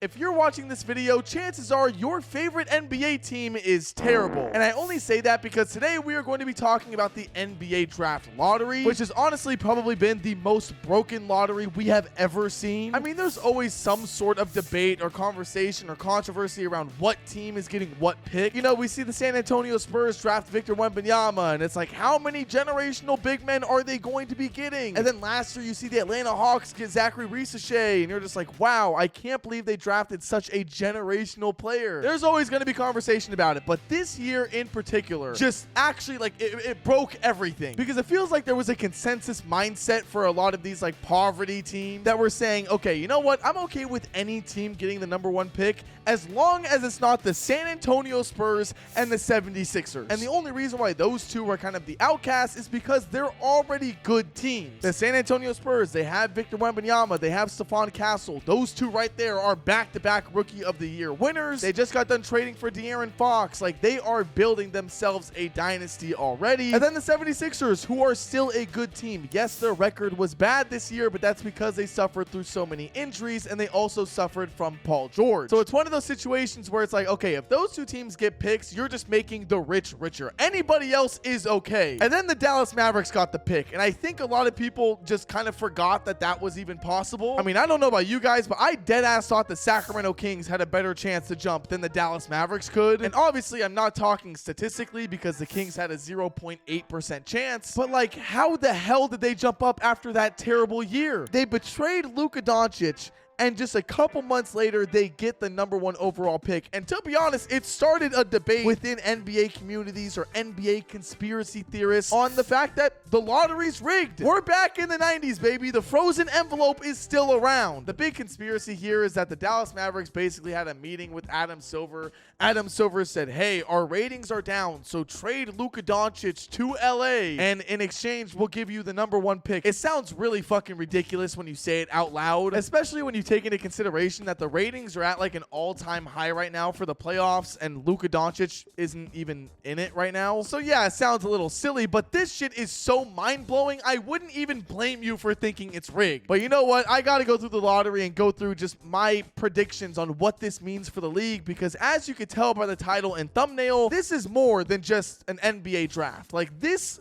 If you're watching this video, chances are your favorite NBA team is terrible. And I only say that because today we are going to be talking about the NBA draft lottery, which has honestly probably been the most broken lottery we have ever seen. I mean, there's always some sort of debate or conversation or controversy around what team is getting what pick. You know, we see the San Antonio Spurs draft Victor Wembanyama, and it's like, how many generational big men are they going to be getting? And then last year, you see the Atlanta Hawks get Zachary Risachet, and you're just like, wow, I can't believe they drafted such a generational player. There's always going to be conversation about it, but this year in particular, just actually like it broke everything, because it feels like there was a consensus mindset for a lot of these like poverty teams that were saying, okay, you know what? I'm okay with any team getting the #1 pick as long as it's not the San Antonio Spurs and the 76ers. And the only reason why those two are kind of the outcasts is because they're already good teams. The San Antonio Spurs, they have Victor Wembanyama, they have Stephon Castle. Those two right there are back-to-back Rookie of the Year winners. They just got done trading for De'Aaron Fox. Like, they are building themselves a dynasty already. And then the 76ers, who are still a good team. Yes, their record was bad this year, but that's because they suffered through so many injuries, and they also suffered from Paul George. So it's one of those situations where it's like, okay, if those two teams get picks, you're just making the rich richer. Anybody else is okay. And then the Dallas Mavericks got the pick, and I think a lot of people just kind of forgot that that was even possible. I mean, I don't know about you guys, but I deadass thought the Sacramento Kings had a better chance to jump than the Dallas Mavericks could. And obviously, I'm not talking statistically because the Kings had a 0.8% chance, but like, how the hell did they jump up after that terrible year? They betrayed Luka Doncic, and just a couple months later, they get the #1 overall pick. And to be honest, it started a debate within NBA communities or NBA conspiracy theorists on the fact that the lottery's rigged. We're back in the 90s, baby. The frozen envelope is still around. The big conspiracy here is that the Dallas Mavericks basically had a meeting with Adam Silver. Adam Silver said, hey, our ratings are down, so trade Luka Doncic to LA, and in exchange, we'll give you the #1 pick. It sounds really fucking ridiculous when you say it out loud, especially when you take into consideration that the ratings are at like an all-time high right now for the playoffs, and Luka Doncic isn't even in it right now. So yeah, it sounds a little silly, but this shit is so mind-blowing, I wouldn't even blame you for thinking it's rigged. But you know what? I gotta go through the lottery and go through just my predictions on what this means for the league, because as you could tell by the title and thumbnail, this is more than just an NBA draft. Like this,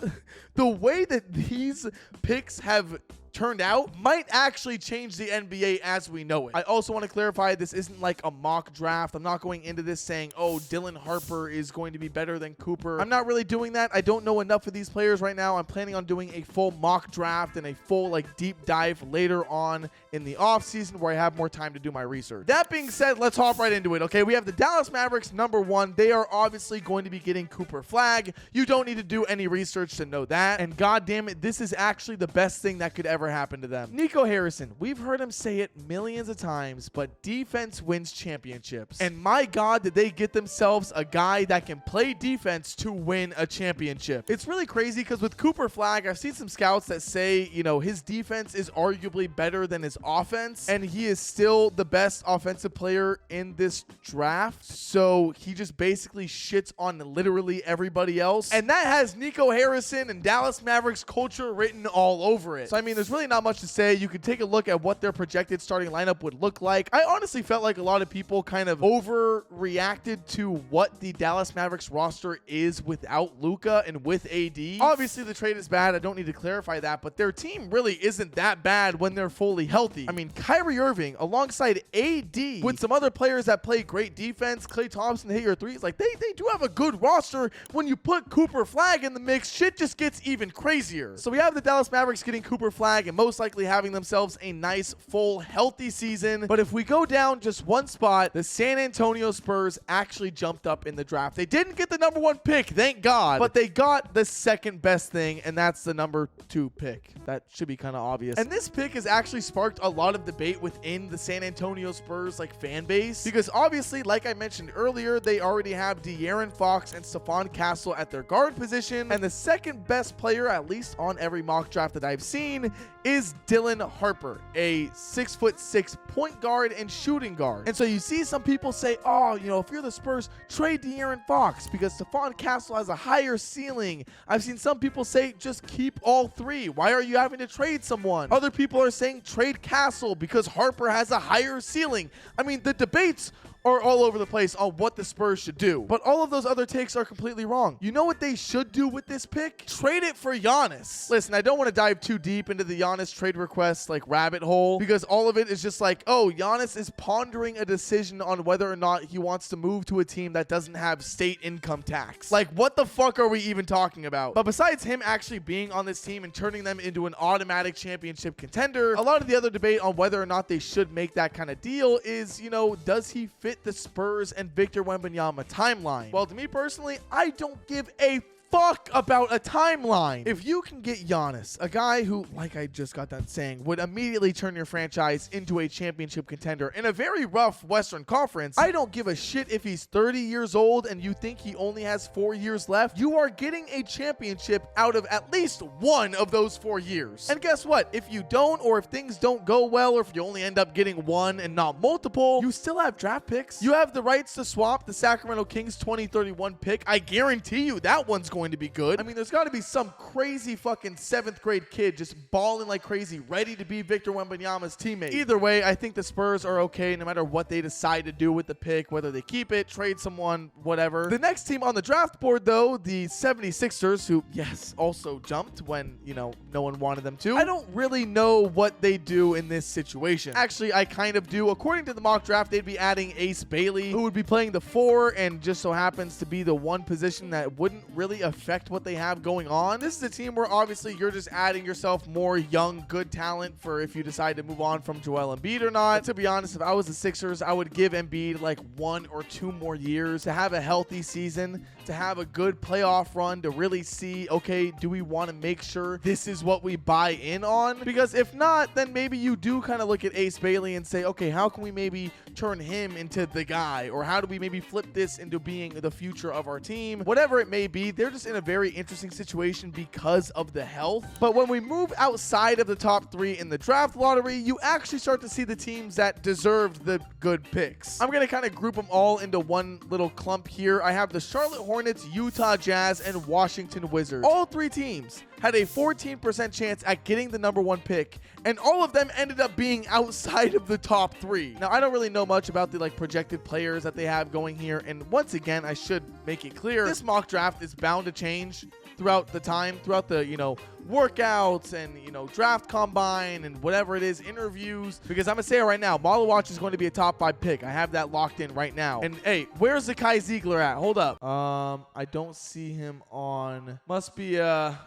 the way that these picks have turned out might actually change the NBA as we know it. I also want to clarify, this isn't like a mock draft. I'm not going into this saying, oh, Dylan Harper is going to be better than Cooper. I'm not really doing that. I don't know enough of these players right now. I'm planning on doing a full mock draft and a full like deep dive later on in the off season where I have more time to do my research. That being said, let's hop right into it. Okay, we have the Dallas Mavericks #1. They are obviously going to be getting Cooper Flagg. You don't need to do any research to know that. And god damn it, this is actually the best thing that could ever happen to them. Nico Harrison, we've heard him say it millions of times, but defense wins championships. And my god, did they get themselves a guy that can play defense to win a championship. It's really crazy because with Cooper Flagg, I've seen some scouts that say, you know, his defense is arguably better than his offense, and he is still the best offensive player in this draft. So he just basically shits on literally everybody else. And that has Nico Harrison and Dallas Mavericks culture written all over it. So I mean, there's really not much to say. You could take a look at what their projected starting lineup would look like. I honestly felt like a lot of people kind of overreacted to what the Dallas Mavericks roster is without Luka and with AD. Obviously, the trade is bad. I don't need to clarify that, but their team really isn't that bad when they're fully healthy. I mean, Kyrie Irving alongside AD with some other players that play great defense, Klay Thompson hit your threes. Like, they do have a good roster. When you put Cooper Flagg in the mix, shit just gets even crazier. So we have the Dallas Mavericks getting Cooper Flagg and most likely having themselves a nice, full, healthy season. But if we go down just one spot, the San Antonio Spurs actually jumped up in the draft. They didn't get the #1 pick, thank God, but they got the second best thing, and that's the #2 pick. That should be kind of obvious. And this pick has actually sparked a lot of debate within the San Antonio Spurs like fan base, because obviously, like I mentioned earlier, they already have De'Aaron Fox and Stephon Castle at their guard position, and the second best player, at least on every mock draft that I've seen, is Dylan Harper, a 6'6" point guard and shooting guard. And so you see some people say, oh, you know, if you're the Spurs, trade De'Aaron Fox because Stephon Castle has a higher ceiling. I've seen some people say, just keep all three. Why are you having to trade someone? Other people are saying trade Castle because Harper has a higher ceiling. I mean, the debates are all over the place on what the Spurs should do. But all of those other takes are completely wrong. You know what they should do with this pick? Trade it for Giannis. Listen, I don't want to dive too deep into the Giannis trade request like rabbit hole because all of it is just like, oh, Giannis is pondering a decision on whether or not he wants to move to a team that doesn't have state income tax. Like, what the fuck are we even talking about? But besides him actually being on this team and turning them into an automatic championship contender, a lot of the other debate on whether or not they should make that kind of deal is, you know, does he fit the Spurs and Victor Wembanyama timeline? Well, to me personally, I don't give a fuck about a timeline. If you can get Giannis, a guy who, like I just got done saying, would immediately turn your franchise into a championship contender in a very rough Western Conference, I don't give a shit if he's 30 years old and you think he only has 4 years left. You are getting a championship out of at least one of those 4 years. And guess what? If you don't, or if things don't go well, or if you only end up getting one and not multiple, you still have draft picks. You have the rights to swap the Sacramento Kings 2031 pick. I guarantee you that one's going to be good. I mean, there's got to be some crazy fucking 7th grade kid just balling like crazy, ready to be Victor Wembanyama's teammate. Either way, I think the Spurs are okay no matter what they decide to do with the pick, whether they keep it, trade someone, whatever. The next team on the draft board, though, the 76ers, who, yes, also jumped when, you know, no one wanted them to. I don't really know what they do in this situation. Actually, I kind of do. According to the mock draft, they'd be adding Ace Bailey, who would be playing the 4 and just so happens to be the one position that wouldn't really affect what they have going on. This is a team where obviously you're just adding yourself more young, good talent for if you decide to move on from Joel Embiid or not. To be honest, if I was the Sixers, I would give Embiid like 1 or 2 more years to have a healthy season, to have a good playoff run, to really see, okay, do we want to make sure this is what we buy in on? Because if not, then maybe you do kind of look at Ace Bailey and say, okay, how can we maybe turn him into the guy? Or how do we maybe flip this into being the future of our team? Whatever it may be, they're just in a very interesting situation because of the health. But when we move outside of the top 3 in the draft lottery, you actually start to see the teams that deserved the good picks. I'm going to kind of group them all into one little clump here. I have the Charlotte Hornets, Utah Jazz, and Washington Wizards. All 3 teams had a 14% chance at getting the number 1 pick, and all of them ended up being outside of the top 3. Now, I don't really know much about the projected players that they have going here, and once again, I should make it clear, this mock draft is bound to change throughout the time, throughout the, workouts and, draft combine and whatever it is, interviews, because I'm going to say it right now, Malawatch is going to be a top 5 pick. I have that locked in right now. And hey, where's the Kai Ziegler at? Hold up. I don't see him on. Must be a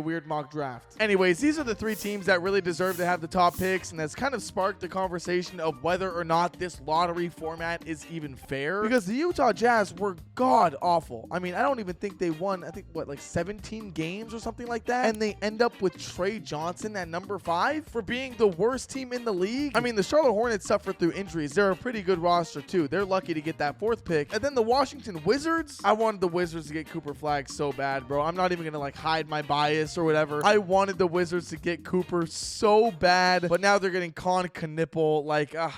weird mock draft. Anyways, these are the 3 teams that really deserve to have the top picks, and that's kind of sparked the conversation of whether or not this lottery format is even fair, because the Utah Jazz were god awful. I mean, I don't even think they won, I think, 17 games or something like that, and they end up with Trey Johnson at number 5 for being the worst team in the league. I mean, the Charlotte Hornets suffered through injuries. They're a pretty good roster too. They're lucky to get that 4th pick. And then the Washington Wizards, I wanted the Wizards to get Cooper Flagg so bad, bro. I'm not even gonna hide my bias or whatever. I wanted the Wizards to get Cooper so bad, but now they're getting Con Knipple.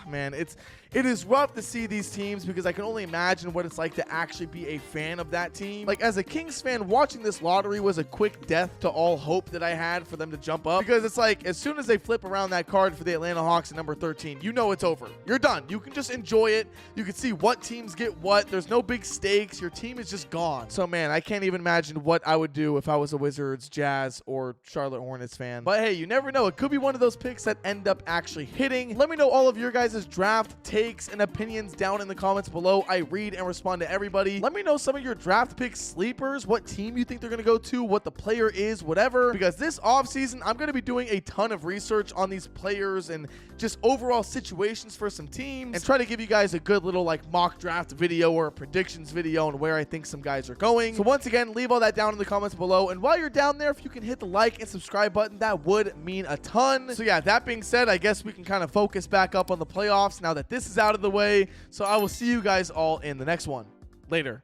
Man, it is rough to see these teams because I can only imagine what it's like to actually be a fan of that team. As a Kings fan, watching this lottery was a quick death to all hope that I had for them to jump up, because it's as soon as they flip around that card for the Atlanta Hawks at number 13, you know it's over. You're done. You can just enjoy it. You can see what teams get what. There's no big stakes. Your team is just gone. So, man, I can't even imagine what I would do if I was a Wizards, Jazz, or Charlotte Hornets fan. But hey, you never know. It could be one of those picks that end up actually hitting. Let me know all of your guys' draft takes and opinions down in the comments below. I read and respond to everybody. Let me know some of your draft pick sleepers, what team you think they're going to go to, what the player is, whatever, because this offseason, I'm going to be doing a ton of research on these players and just overall situations for some teams, and try to give you guys a good little mock draft video or a predictions video on where I think some guys are going. So once again, leave all that down in the comments below, and while you're down there, if you can hit the like and subscribe button, that would mean a ton. So yeah, that being said, I guess we can kind of focus back up on the playoffs now that this is out of the way. So I will see you guys all in the next one. Later.